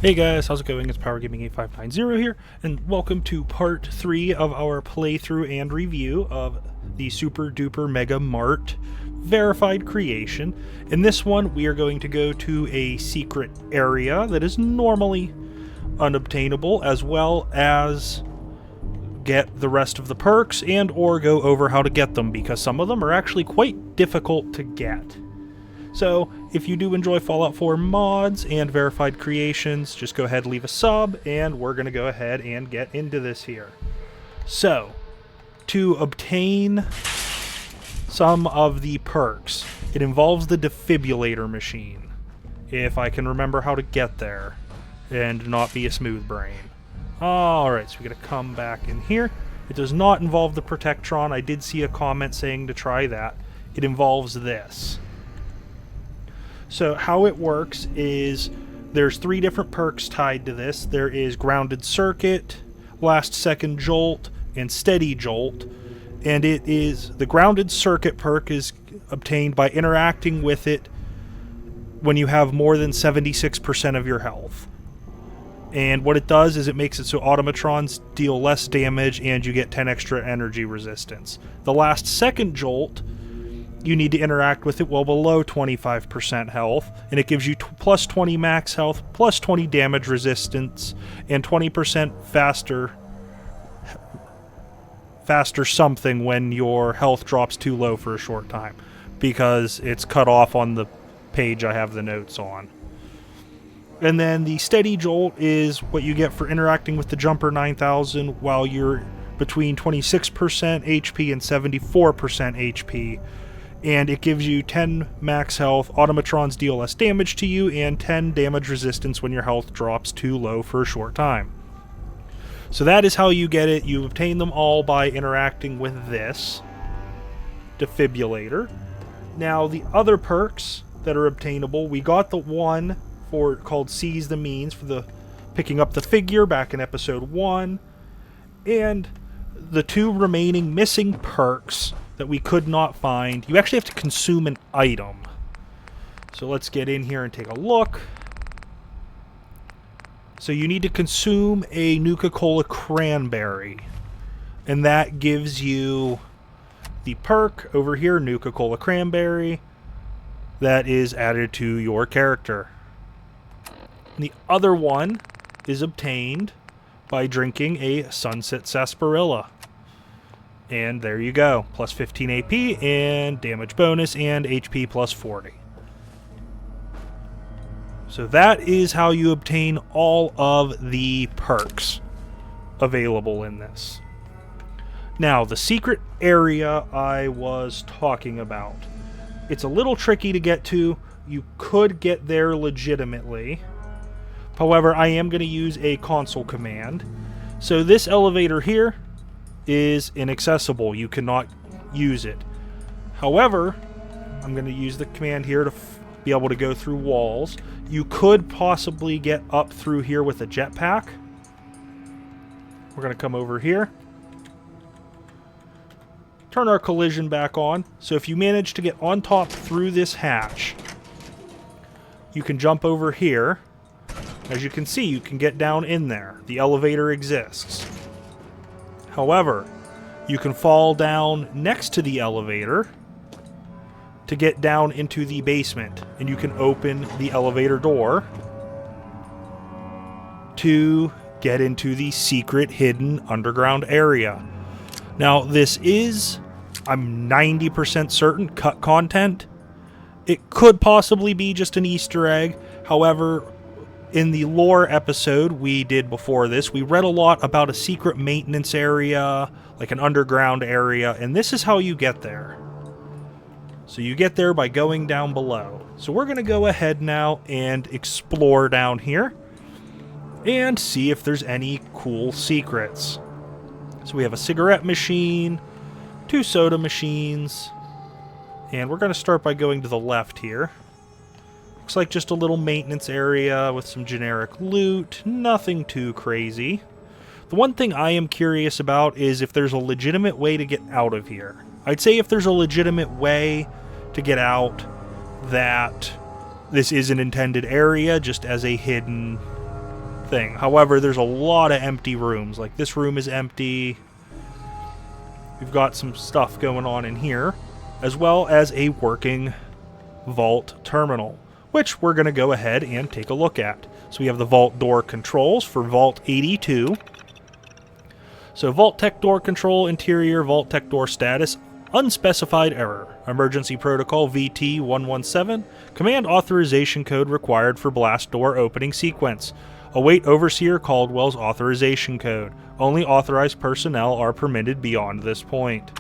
Hey guys, how's it going? It's Power Gaming 8590 here, and welcome to part 3 of our playthrough and review of the Super-Duper Mega Mart verified creation. In this one, we are going to go to a secret area that is normally unobtainable, as well as get the rest of the perks and or go over how to get them, because some of them are actually quite difficult to get. So, if you do enjoy Fallout 4 mods and verified creations, just go ahead and leave a sub, and we're going to go ahead and get into this here. So, to obtain some of the perks, it involves the defibrillator machine, if I can remember how to get there, and not be a smooth brain. Alright, so we're going to come back in here. It does not involve the Protectron. I did see a comment saying to try that. It involves this. So how it works is there's 3 different perks tied to this. There is Grounded Circuit, Last Second Jolt, and Steady Jolt. And it is the Grounded Circuit perk is obtained by interacting with it when you have more than 76% of your health. And what it does is it makes it so automatrons deal less damage and you get 10 extra energy resistance. The Last Second Jolt, you need to interact with it well below 25% health, and it gives you plus 20 max health, plus 20 damage resistance, and 20% faster something when your health drops too low for a short time, because it's cut off on the page I have the notes on. And then the Steady Jolt is what you get for interacting with the Jumper 9000 while you're between 26% HP and 74% HP. And it gives you 10 max health, automatrons deal less damage to you, and 10 damage resistance when your health drops too low for a short time. So that is how you get it. You obtain them all by interacting with this defibrillator. Now, the other perks that are obtainable, we got the one for called Seize the Means for the picking up the figure back in episode 1, and the 2 remaining missing perks that we could not find. You actually have to consume an item. So let's get in here and take a look. So you need to consume a Nuka-Cola Cranberry, and that gives you the perk over here, Nuka-Cola Cranberry, that is added to your character. And the other one is obtained by drinking a Sunset Sarsaparilla. And there you go, plus 15 AP and damage bonus and HP plus 40. So that is how you obtain all of the perks available in this. Now, the secret area I was talking about. It's a little tricky to get to. You could get there legitimately. However, I am going to use a console command. So this elevator here is inaccessible. You cannot use it. However, I'm going to use the command here to be able to go through walls. You could possibly get up through here with a jetpack. We're going to come over here. Turn our collision back on. So if you manage to get on top through this hatch, you can jump over here. As you can see, you can get down in there. The elevator exists. However, you can fall down next to the elevator to get down into the basement, and you can open the elevator door to get into the secret hidden underground area. Now, this is, I'm 90% certain, cut content. It could possibly be just an Easter egg. However, in the lore episode we did before this, we read a lot about a secret maintenance area, like an underground area, and this is how you get there. So you get there by going down below. So we're going to go ahead now and explore down here and see if there's any cool secrets. So we have a cigarette machine, 2 soda machines, and we're going to start by going to the left here. Looks like just a little maintenance area with some generic loot. Nothing too crazy. The one thing I am curious about is if there's a legitimate way to get out of here. I'd say if there's a legitimate way to get out, that this is an intended area just as a hidden thing. However, there's a lot of empty rooms. Like this room is empty. We've got some stuff going on in here, as well as a working vault terminal, which we're going to go ahead and take a look at. So we have the vault door controls for Vault 82. So Vault Tech door control, interior, Vault Tech door status, unspecified error. Emergency protocol VT117, command authorization code required for blast door opening sequence. Await Overseer Caldwell's authorization code. Only authorized personnel are permitted beyond this point.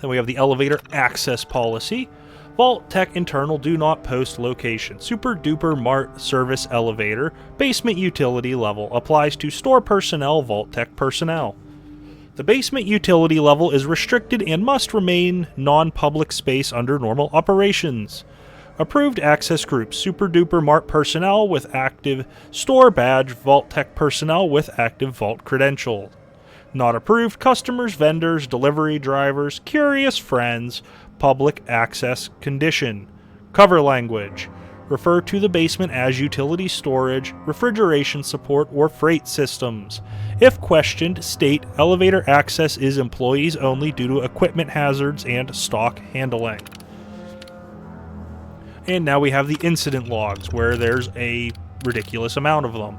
Then we have the elevator access policy. Vault Tech internal do not post location. Super-Duper Mart service elevator. Basement utility level. Applies to store personnel, Vault Tech personnel. The basement utility level is restricted and must remain non-public space under normal operations. Approved access groups, Super-Duper Mart personnel with active store badge, Vault Tech personnel with active Vault credential. Not approved, customers, vendors, delivery drivers, curious friends, public access condition. Cover language. Refer to the basement as utility storage, refrigeration support, or freight systems. If questioned, state elevator access is employees only due to equipment hazards and stock handling. And now we have the incident logs, where there's a ridiculous amount of them.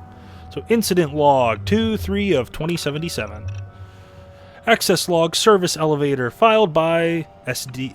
So incident log 2-3 of 2077. Access log service elevator filed by SD.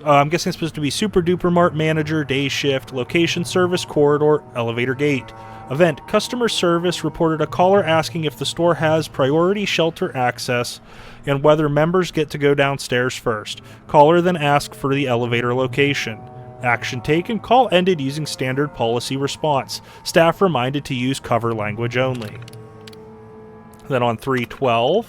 I'm guessing it's supposed to be Super-Duper Mart manager, day shift, location service corridor, elevator gate. Event, customer service reported a caller asking if the store has priority shelter access and whether members get to go downstairs first. Caller then asked for the elevator location. Action taken, call ended using standard policy response. Staff reminded to use cover language only. Then on 3/12,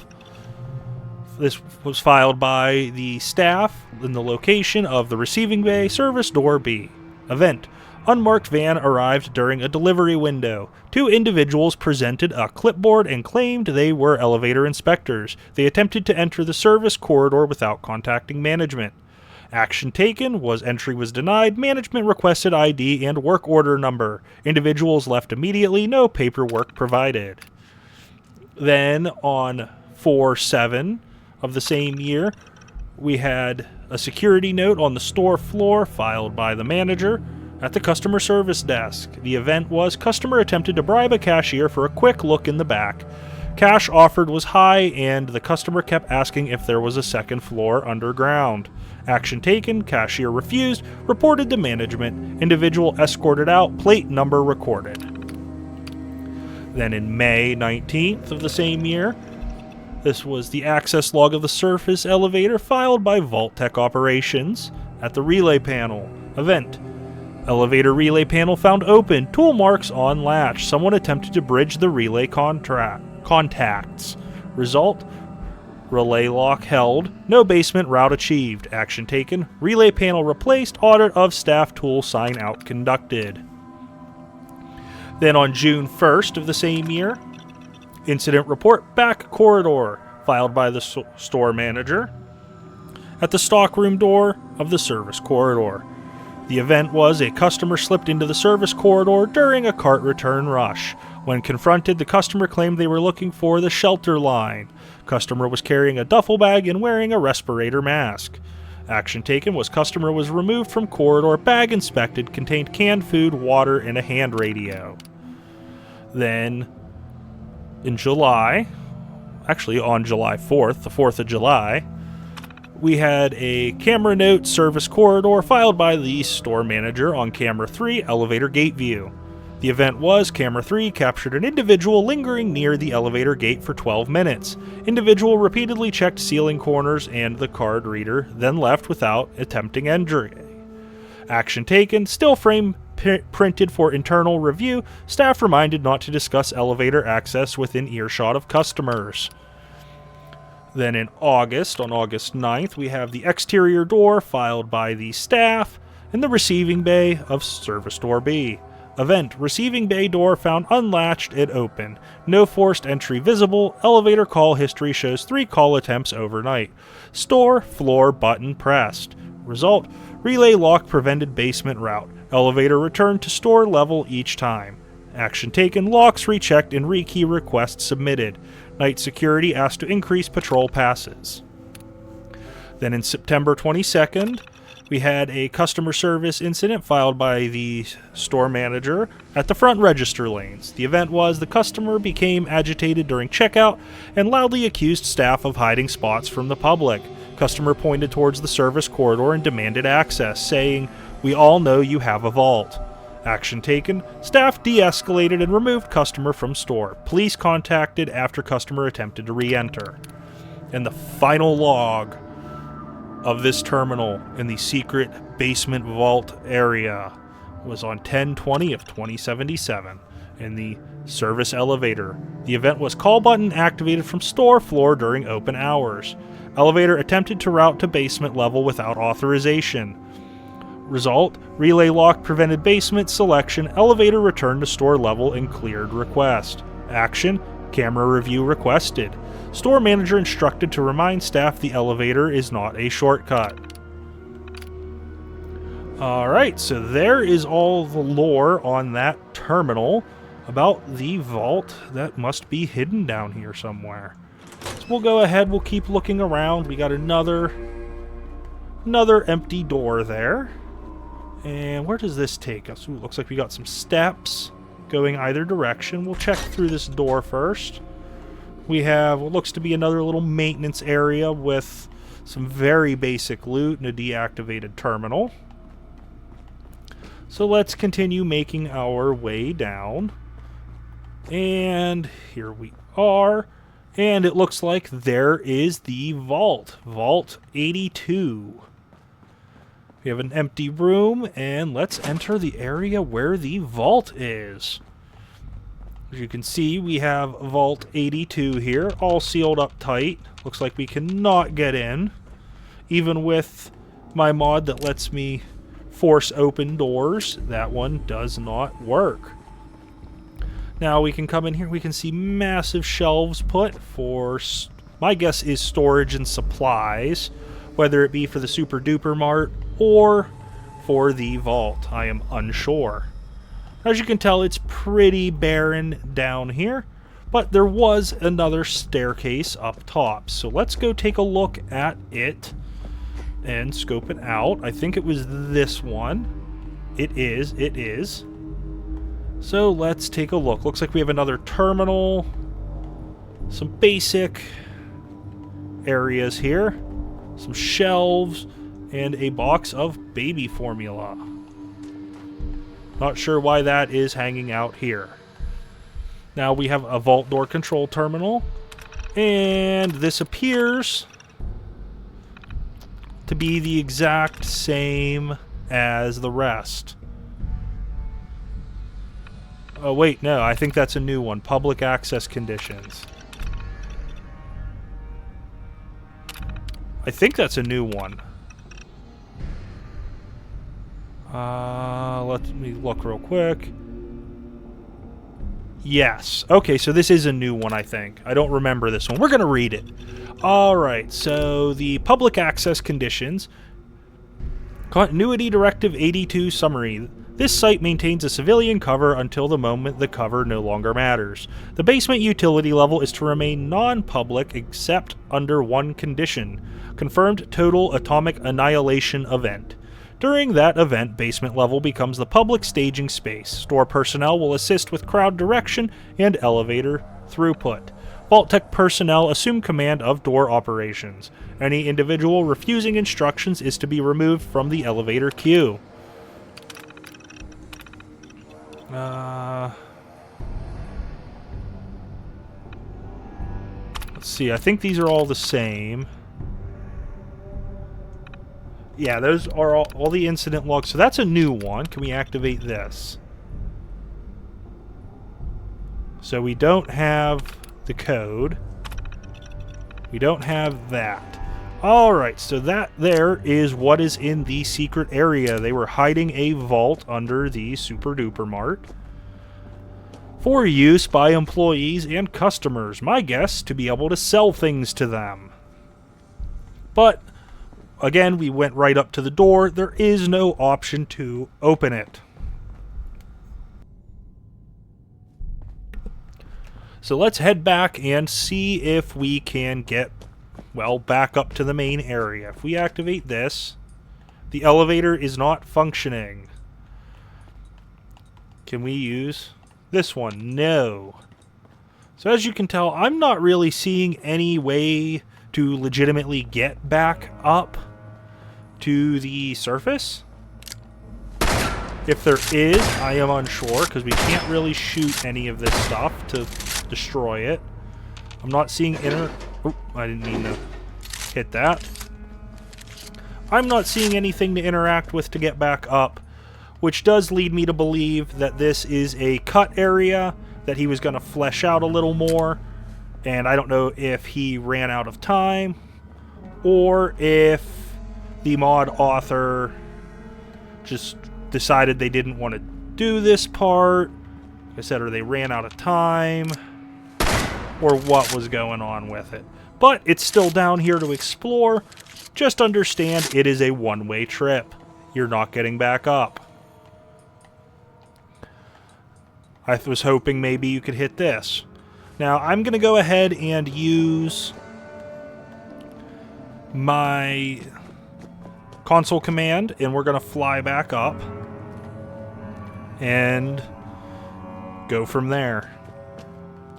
this was filed by the staff in the location of the receiving bay, service door B. Event, unmarked van arrived during a delivery window. 2 individuals presented a clipboard and claimed they were elevator inspectors. They attempted to enter the service corridor without contacting management. Action taken was entry was denied, management requested ID and work order number. Individuals left immediately, no paperwork provided. Then on 4/7 of the same year, we had a security note on the store floor filed by the manager at the customer service desk. The event was customer attempted to bribe a cashier for a quick look in the back. Cash offered was high and the customer kept asking if there was a second floor underground. Action taken, cashier refused, reported to management, individual escorted out, plate number recorded. Then in May 19th of the same year, this was the access log of the surface elevator filed by Vault Tech Operations at the relay panel. Event, elevator relay panel found open, tool marks on latch, someone attempted to bridge the relay contacts. Result, relay lock held. No basement route achieved. Action taken. Relay panel replaced. Audit of staff tool sign out conducted. Then on June 1st of the same year, incident report back corridor filed by the store manager at the stockroom door of the service corridor. The event was a customer slipped into the service corridor during a cart return rush. When confronted, the customer claimed they were looking for the shelter line. Customer was carrying a duffel bag and wearing a respirator mask. Action taken was customer was removed from corridor, bag inspected, contained canned food, water, and a hand radio. Then, in July, actually on July 4th, the 4th of July, we had a camera note service corridor filed by the store manager on camera 3 elevator gate view. The event was camera 3 captured an individual lingering near the elevator gate for 12 minutes. Individual repeatedly checked ceiling corners and the card reader, then left without attempting entry. Action taken, still frame printed for internal review. Staff reminded not to discuss elevator access within earshot of customers. Then in August, on August 9th, we have the exterior door filed by the staff in the receiving bay of service door B. Event, receiving bay door found unlatched and open. No forced entry visible. Elevator call history shows 3 call attempts overnight. Store floor button pressed. Result, relay lock prevented basement route. Elevator returned to store level each time. Action taken, locks rechecked, and rekey request submitted. Night security asked to increase patrol passes. Then in September 22nd, we had a customer service incident filed by the store manager at the front register lanes. The event was the customer became agitated during checkout and loudly accused staff of hiding spots from the public. Customer pointed towards the service corridor and demanded access, saying, "We all know you have a vault." Action taken, staff de-escalated and removed customer from store. Police contacted after customer attempted to re-enter. And the final log of this terminal in the secret basement vault area was on 10/20 of 2077 in the service elevator. The event was call button activated from store floor during open hours. Elevator attempted to route to basement level without authorization. Result, relay lock prevented basement selection, elevator returned to store level and cleared request. Action, camera review requested. Store manager instructed to remind staff the elevator is not a shortcut. Alright, so there is all the lore on that terminal about the vault that must be hidden down here somewhere. So we'll go ahead, we'll keep looking around. We got another empty door there. And where does this take us? Ooh, looks like we got some steps going either direction. We'll check through this door first. We have what looks to be another little maintenance area with some very basic loot and a deactivated terminal. So let's continue making our way down. And here we are. And it looks like there is the vault. Vault 82. We have an empty room, and let's enter the area where the vault is. As you can see, we have Vault 82 here, all sealed up tight. Looks like we cannot get in, even with my mod that lets me force open doors. That one does not work. Now we can come in here, we can see massive shelves put for, my guess is storage and supplies, whether it be for the Super-Duper Mart or for the vault. I am unsure. As you can tell, it's pretty barren down here, but there was another staircase up top. So let's go take a look at it and scope it out. I think it was this one. It is. So let's take a look. Looks like we have another terminal, some basic areas here, some shelves, and a box of baby formula. Not sure why that is hanging out here. Now we have a vault door control terminal, and this appears to be the exact same as the rest. Oh wait, no, I think that's a new one. Public access conditions. I think that's a new one. Let me look real quick. Yes. Okay, so this is a new one, I think. I don't remember this one. We're going to read it. Alright, so the public access conditions. Continuity Directive 82 Summary. This site maintains a civilian cover until the moment the cover no longer matters. The basement utility level is to remain non-public except under one condition. Confirmed total atomic annihilation event. During that event, basement level becomes the public staging space. Store personnel will assist with crowd direction and elevator throughput. Vault Tech personnel assume command of door operations. Any individual refusing instructions is to be removed from the elevator queue. Let's see, I think these are all the same. Yeah, those are all the incident logs. So that's a new one. Can we activate this? So we don't have the code. We don't have that. Alright, so that there is what is in the secret area. They were hiding a vault under the Super-Duper Mart for use by employees and customers. My guess, to be able to sell things to them. But again, we went right up to the door. There is no option to open it. So let's head back and see if we can get, well, back up to the main area. If we activate this, the elevator is not functioning. Can we use this one? No. So as you can tell, I'm not really seeing any way to legitimately get back up to the surface. If there is, I am unsure, because we can't really shoot any of this stuff to destroy it. I'm not seeing Oh, I didn't mean to hit that. I'm not seeing anything to interact with to get back up, which does lead me to believe that this is a cut area that he was going to flesh out a little more. And I don't know if he ran out of time or if the mod author just decided they didn't want to do this part. Like I said, or they ran out of time, or what was going on with it. But it's still down here to explore. Just understand it is a one-way trip. You're not getting back up. I was hoping maybe you could hit this. Now, I'm going to go ahead and use my console command, and we're going to fly back up and go from there.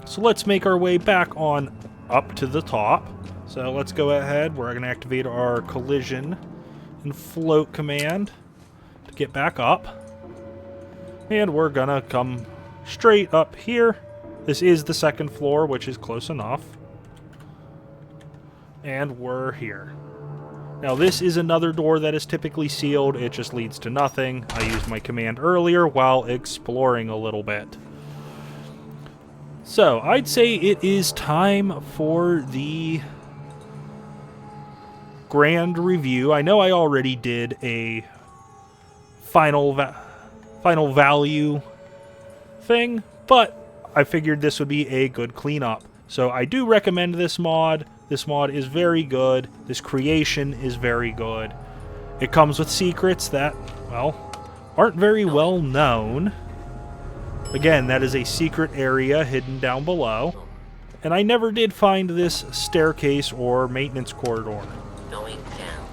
So let's make our way back on up to the top. So let's go ahead. We're going to activate our collision and float command to get back up. And we're going to come straight up here. This is the second floor, which is close enough. And we're here. Now this is another door that is typically sealed. It just leads to nothing. I used my command earlier while exploring a little bit. So I'd say it is time for the grand review. I know I already did a final value thing, but I figured this would be a good cleanup. So I do recommend this mod. This mod is very good. This creation is very good. It comes with secrets that, well, aren't very well known. Again, that is a secret area hidden down below. And I never did find this staircase or maintenance corridor. Going down.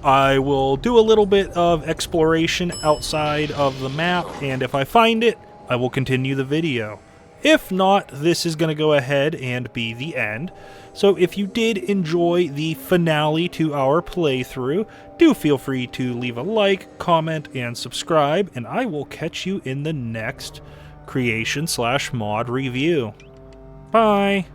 I will do a little bit of exploration outside of the map, and if I find it, I will continue the video. If not, this is going to go ahead and be the end. So if you did enjoy the finale to our playthrough, do feel free to leave a like, comment, and subscribe, and I will catch you in the next creation/mod review. Bye!